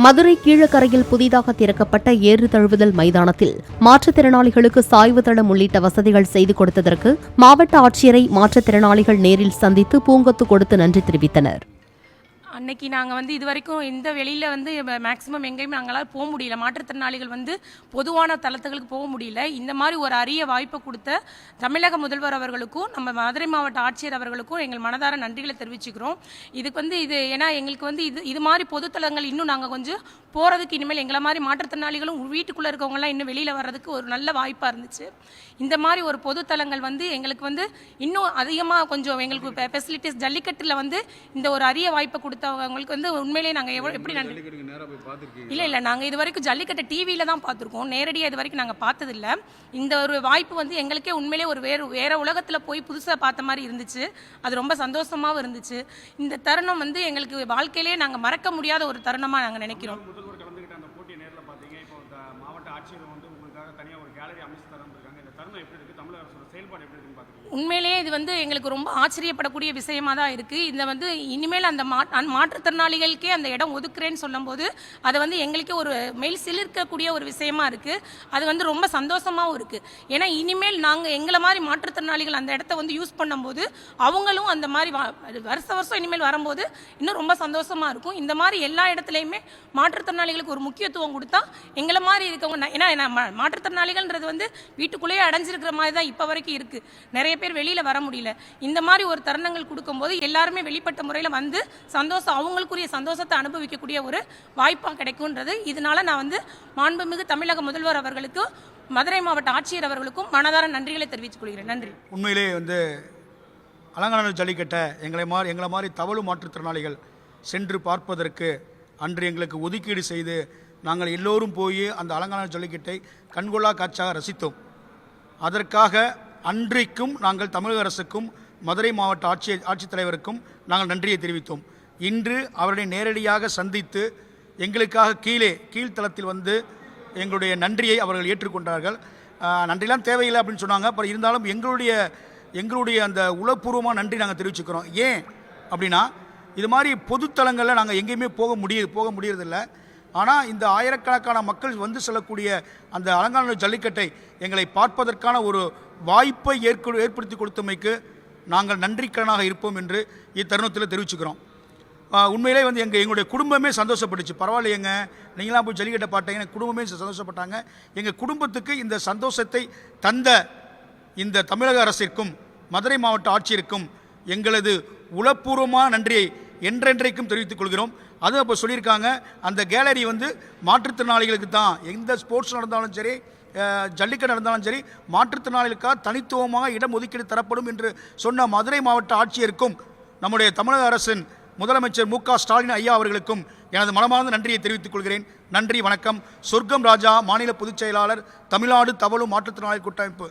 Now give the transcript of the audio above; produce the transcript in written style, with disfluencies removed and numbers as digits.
மதுரை கீழக்கரையில் புதிதாக திறக்கப்பட்ட ஏறு தழுவுதல் மைதானத்தில் மாற்றுத்திறனாளிகளுக்கு சாய்வு தளம் உள்ளிட்ட வசதிகள் செய்து கொடுத்ததற்கு மாவட்ட ஆட்சியரை மாற்றுத்திறனாளிகள் நேரில் சந்தித்து பூங்கொத்து கொடுத்து நன்றி தெரிவித்தனர். அன்னைக்கு நாங்கள் இது வரைக்கும் இந்த வெளியில் மேக்ஸிமம் எங்கேயுமே நாங்களால் போக முடியல. மாற்றுத்திறனாளிகள் பொதுவான தளத்துகளுக்கு போக முடியல. இந்த மாதிரி ஒரு அரிய வாய்ப்பை கொடுத்த தமிழக முதல்வர் அவர்களுக்கும் நம்ம மதுரை மாவட்ட ஆட்சியர் அவர்களுக்கும் எங்கள் மனதார நன்றிகளை தெரிவிச்சுக்கிறோம். இதுக்கு இது ஏன்னா எங்களுக்கு இது மாதிரி பொதுத்தளங்கள் இன்னும் நாங்கள் கொஞ்சம் போகிறதுக்கு இனிமேல் எங்களை மாதிரி மாற்றுத்திறனாளிகளும் வீட்டுக்குள்ளே இருக்கவங்களாம் இன்னும் வெளியில் வர்றதுக்கு ஒரு நல்ல வாய்ப்பாக இருந்துச்சு. இந்த மாதிரி ஒரு பொதுத்தளங்கள் எங்களுக்கு இன்னும் அதிகமாக கொஞ்சம் எங்களுக்கு ஃபெசிலிட்டிஸ் ஜல்லிக்கட்டில் இந்த ஒரு அரிய வாய்ப்பை கொடுத்தவங்களுக்கு உண்மையிலேயே நாங்கள் எப்படி நன்றி. இல்லை நாங்கள் இது வரைக்கும் ஜல்லிக்கட்டை டிவியில் தான் பார்த்துருக்கோம், நேரடியாக இது வரைக்கும் நாங்கள் பார்த்ததில்லை. இந்த ஒரு வாய்ப்பு எங்களுக்கே உண்மையிலே ஒரு வேற உலகத்தில் போய் புதுசாக பார்த்த மாதிரி இருந்துச்சு. அது ரொம்ப சந்தோஷமாகவும் இருந்துச்சு. இந்த தருணம் எங்களுக்கு வாழ்க்கையிலே நாங்கள் மறக்க முடியாத ஒரு தருணமாக நாங்கள் நினைக்கிறோம். உண்மையிலேயே இது எங்களுக்கு ரொம்ப ஆச்சரியப்படக்கூடிய விஷயமா தான் இருக்குது. இந்த இனிமேல் அந்த மாற்றுத்திறனாளிகளுக்கே அந்த இடம் ஒதுக்குறேன்னு சொல்லும்போது அதை எங்களுக்கே ஒரு மேல் சிலிர்க்கக்கூடிய ஒரு விஷயமா இருக்குது. அது ரொம்ப சந்தோஷமாகவும் இருக்குது. ஏன்னா இனிமேல் நாங்கள் எங்களை மாதிரி மாற்றுத்திறனாளிகள் அந்த இடத்த யூஸ் பண்ணும்போது அவங்களும் அந்த மாதிரி வருஷம் இனிமேல் வரும்போது இன்னும் ரொம்ப சந்தோஷமாக இருக்கும். இந்த மாதிரி எல்லா இடத்துலையுமே மாற்றுத்திறனாளிகளுக்கு ஒரு முக்கியத்துவம் கொடுத்தா எங்களை மாதிரி இருக்கவங்க, ஏன்னா மாற்றுத்திறனாளிகள்ன்றது வீட்டுக்குள்ளேயே அடைஞ்சிருக்கிற மாதிரி தான் இப்போ வரைக்கும் இருக்குது. நிறைய பேர் வெளியில் வர முடியல. இந்த மாதிரி ஒரு தருணங்கள் கொடுக்கும்போது எல்லாருமே வெளிப்பட்ட முறையில் சந்தோஷம் அவங்களுக்குரிய சந்தோஷத்தை அனுபவிக்கக்கூடிய ஒரு வாய்ப்பாக கிடைக்கும்ன்றது. இதனால நான் மாண்புமிகு தமிழக முதல்வர் அவர்களுக்கு மதுரை மாவட்ட ஆட்சியர் அவர்களுக்கும் மனதார நன்றிகளை தெரிவித்துக் கொள்கிறேன். நன்றி. உண்மையிலே அலங்காநல்லூர் ஜல்லிக்கட்டை எங்களை மாதிரி தவழு மாற்றுத்திறனாளிகள் சென்று பார்ப்பதற்கு அன்று எங்களுக்கு ஒதுக்கீடு செய்து நாங்கள் எல்லோரும் போய் அந்த அலங்காநல்லூர் ஜல்லிக்கட்டை கண்கொள்ளா காட்சியாக ரசித்தோம். அதற்காக அன்றைக்கும் நாங்கள் தமிழக அரசுக்கும் மதுரை மாவட்ட ஆட்சித்தலைவருக்கும் நாங்கள் நன்றியை தெரிவித்தோம். இன்று அவரை நேரடியாக சந்தித்து எங்களுக்காக கீழ்த்தளத்தில் எங்களுடைய நன்றியை அவர்கள் ஏற்றுக்கொண்டார்கள். நன்றிலாம் தேவையில்லை அப்படின்னு சொன்னாங்க. அப்புறம் இருந்தாலும் எங்களுடைய அந்த உளப்பூர்வமான நன்றி நாங்கள் தெரிவிச்சுக்கிறோம். ஏன் அப்படின்னா இது மாதிரி பொதுத்தலங்களில் நாங்கள் எங்கேயுமே போக முடியறதில்லை. ஆனால் இந்த ஆயிரக்கணக்கான மக்கள் செல்லக்கூடிய அந்த அலங்காநல்லூர் ஜல்லிக்கட்டை எங்களை பார்ப்பதற்கான ஒரு வாய்ப்பை ஏற்படுத்தி கொடுத்தமைக்கு நாங்கள் நன்றிக்கடனாக இருப்போம் என்று இத்தருணத்தில் தெரிவிச்சுக்கிறோம். உண்மையிலே எங்களுடைய குடும்பமே சந்தோஷப்பட்டுச்சு. பரவாயில்லையங்க, நீங்களாம் போய் ஜல்லிக்கட்டை பார்த்தீங்க, எங்கள் குடும்பமே சந்தோஷப்பட்டாங்க. எங்கள் குடும்பத்துக்கு இந்த சந்தோஷத்தை தந்த இந்த தமிழக அரசிற்கும் மதுரை மாவட்ட ஆட்சியருக்கும் எங்களது உளப்பூர்வமான நன்றியை என்றென்றைக்கும் தெரிவித்துக் கொள்கிறோம். அதுவும் இப்போ சொல்லியிருக்காங்க, அந்த கேலரி மாற்றுத்திறனாளிகளுக்கு தான். எந்த ஸ்போர்ட்ஸ் நடந்தாலும் சரி, ஜல்லிக்கட்டு நடந்தாலும் சரி, மாற்றுத்திறனாளிகளுக்காக தனித்துவமாக இடம் ஒதுக்கீடு தரப்படும் என்று சொன்ன மதுரை மாவட்ட ஆட்சியருக்கும் நம்முடைய தமிழக அரசின் முதலமைச்சர் மு.க. ஸ்டாலின் ஐயா அவர்களுக்கும் எனது மனமார்ந்த நன்றியை தெரிவித்துக் கொள்கிறேன். நன்றி, வணக்கம். சொர்க்கம் ராஜா, மாநில பொதுச் செயலாளர், தமிழ்நாடு தவழு மாற்றுத்திறனாளி கூட்டமைப்பு.